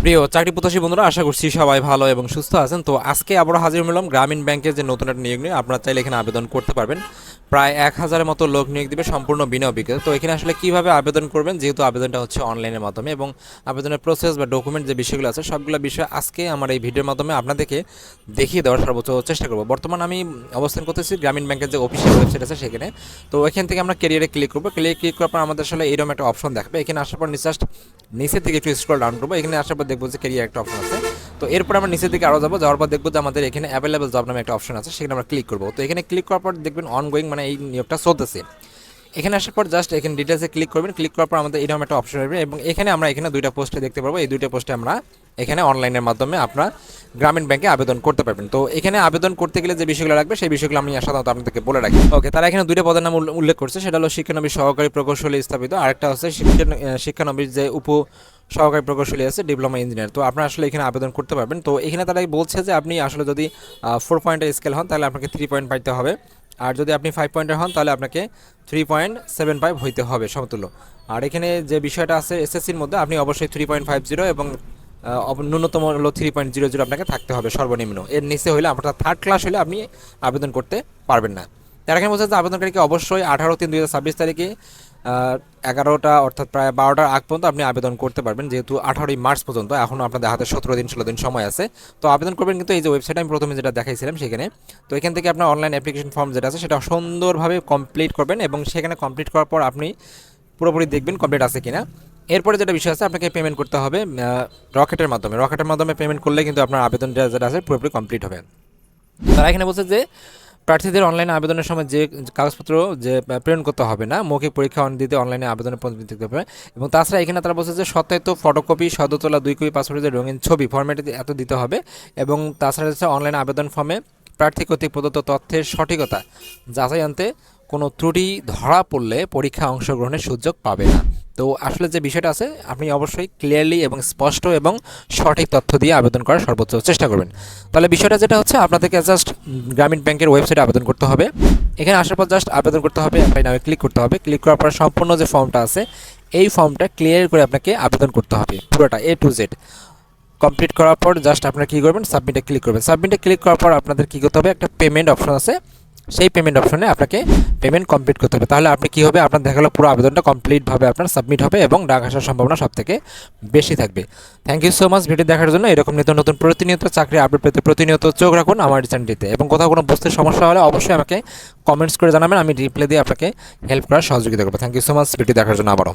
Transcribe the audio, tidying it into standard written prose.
প্রিয় চাকরি প্রত্যাশী বন্ধুরা, আশা করছি সবাই ভালো এবং সুস্থ আছেন। তো আজকে আবারও হাজির হলাম গ্রামীণ ব্যাংকের যে নতুন একটা নিয়োগ নিয়ে। আপনারা চাইলে এখানে আবেদন করতে পারবেন। প্রায় 1000-এর মতো লোক নিয়োগ দিবে সম্পূর্ণ বিনা অভিজ্ঞতা। তো এখানে আসলে কীভাবে আবেদন করবেন, যেহেতু আবেদনটা হচ্ছে অনলাইনের মাধ্যমে, এবং আবেদনের প্রসেস বা ডকুমেন্ট যে বিষয়গুলো আছে সবগুলো বিষয় আজকে আমার এই ভিডিওর মাধ্যমে আপনাদেরকে দেখিয়ে দেওয়ার সর্বোচ্চ চেষ্টা করব। বর্তমান আমি অবস্থান করতেছি গ্রামীণ ব্যাংকের যে অফিসিয়াল ওয়েবসাইট আছে সেখানে। তো এখান থেকে আমরা ক্যারিয়ারে ক্লিক করবো। ক্লিক করার পর আমাদের আসলে এরকম একটা অপশন দেখাবে। এখানে আসার পর জাস্ট নিচের থেকে একটু স্ক্রল ডাউন করবো। এখানে আসার পর দেখবো যে ক্যারিয়ার একটা অপশন আছে। তো এরপর আমরা নিচের দিকে আরও যাবো। যাওয়ার পর দেখবো যে আমাদের এখানে অ্যাভেলেবল জব নামে একটা অপশন আছে, সেখানে আমরা ক্লিক করবো। তো এখানে ক্লিক করার পর দেখবেন অনগোয়িং, মানে এই নিয়োগটা চলতেছে। এখানে আসার পর জাস্ট এখানে ডিটেলসে ক্লিক করবেন। ক্লিক করার পর আমাদের এরকম একটা অপশন আসবে, এবং এখানে আমরা এখানে দুইটা পোস্টে দেখতে পারবো। এই দুইটা পোস্টে আমরা এখানে অনলাইনের মাধ্যমে আপনারা গ্রামীণ ব্যাংকে আবেদন করতে পারবেন। তো এখানে আবেদন করতে গেলে যে বিষয়গুলো লাগবে সেই বিষয়গুলো আমি সাধারণত আপনাদেরকে বলে রাখি। ওকে, তারা এখানে দুইটা পদের নাম উল্লেখ করছে, সেটা হলো শিক্ষানবিশ সহকারী প্রকৌশলী স্থাপিত, আরেকটা হচ্ছে শিক্ষানবিশ যে সহকারী প্রকৌশলী আছে, ডিপ্লোমা ইঞ্জিনিয়ার। তো আপনারা আসলে এখানে আবেদন করতে পারবেন। তো এখানে তারা বলছে যে আপনি আসলে যদি 4 পয়েন্টের স্কেল হন তাহলে আপনাকে 3 পয়েন্ট পাইতে হবে, আর যদি আপনি 5 পয়েন্টের হন তাহলে আপনাকে 3.75 হইতে হবে সমতুল্য। আর এখানে যে বিষয়টা আছে এসএসসির মধ্যে আপনি অবশ্যই 3.50 এবং ন্যূনতম হলো 3.00 আপনাকে থাকতে হবে সর্বনিম্ন। এর নিচে হলে আপনার থার্ড ক্লাস হলে আপনি আবেদন করতে পারবেন না। তার এখানে বলছে যে আবেদনকারীকে অবশ্যই 18/3/2026 তারিখে 11টা অর্থাৎ প্রায় 12টার আগ পর্যন্ত আপনি আবেদন করতে পারবেন, যেহেতু 18ই মার্চ পর্যন্ত এখনও আপনাদের হাতে 17-16 দিন সময় আছে। তো আবেদন করবেন কিন্তু এই যে ওয়েবসাইট আমি প্রথমে যেটা দেখাইছিলাম সেখানে। তো এখান থেকে আপনার অনলাইন অ্যাপ্লিকেশন ফর্ম যেটা আছে সেটা সুন্দরভাবে কমপ্লিট করবেন, এবং সেখানে কমপ্লিট করার পর আপনি পুরোপুরি দেখবেন কমপ্লিট আছে কিনা। এরপরে যেটা বিষয় আছে, আপনাকে পেমেন্ট করতে হবে রকেটের মাধ্যমে পেমেন্ট করলে কিন্তু আপনার আবেদনটা যেটা আছে পুরোপুরি কমপ্লিট হবে। তারা এখানে বলছে যে প্রার্থীদের অনলাইনে আবেদনের সময় যে কাগজপত্র যে প্রেরণ করতে হবে না, মৌখিক পরীক্ষা দিতে অনলাইনে আবেদনের পদ্ধতি দিতে হবে। এবং তাছাড়া এখানে তারা বলছে যে সত্যায়িত ফটোকপি, সদ্যতলা 2 কপি পাসপোর্টের রঙিন ছবি ফরম্যাটে এত দিতে হবে। এবং তাছাড়া হচ্ছে অনলাইন আবেদন ফর্মে প্রার্থী কর্তৃক প্রদত্ত তথ্যের সঠিকতা যাচাই আনতে কোনো ত্রুটি ধরা পড়লে পরীক্ষা অংশগ্রহণের সুযোগ পাবে না। তো আসলে যে বিষয়টা আছে আপনি অবশ্যই ক্লিয়ারলি এবং স্পষ্ট এবং সঠিক তথ্য দিয়ে আবেদন করার সর্বোচ্চ চেষ্টা করবেন। তাহলে বিষয়টা যেটা হচ্ছে, আপনাদেরকে জাস্ট গ্রামীণ ব্যাংকের ওয়েবসাইটে আবেদন করতে হবে। এখানে আসার পর জাস্ট আবেদন করতে হবে, অ্যাপ্লাই নামে ক্লিক করতে হবে। ক্লিক করার পর সম্পূর্ণ যে ফর্মটা আছে এই ফর্মটা ক্লিয়ার করে আপনাকে আবেদন করতে হবে পুরোটা A to Z। কমপ্লিট করার পর জাস্ট আপনারা কী করবেন, সাবমিটে ক্লিক করবেন। সাবমিটে ক্লিক করার পর আপনাদের কী করতে হবে, একটা পেমেন্ট অপশন আছে, সেই পেমেন্ট অপশনে আপনাকে পেমেন্ট কমপ্লিট করতে হবে। তাহলে আপনি কী হবে, আপনার দেখা গেলো পুরো আবেদনটা কমপ্লিটভাবে আপনার সাবমিট হবে এবং ডাক আসার সম্ভাবনা সবথেকে বেশি থাকবে। Thank you so much video দেখার জন্য। এরকম নিত্য নতুন প্রতিনিয়ত চাকরি আপডেট পেতে প্রতিনিয়ত চোখ রাখুন আমার চ্যানেলটিতে, এবং কোথাও কোনো বুঝতে সমস্যা হলে অবশ্যই আমাকে কমেন্টস করে জানাবেন, আমি রিপ্লাই দিয়ে আপনাকে হেল্প করার সহযোগিতা করবো। Thank you so much video দেখার জন্য আবারও।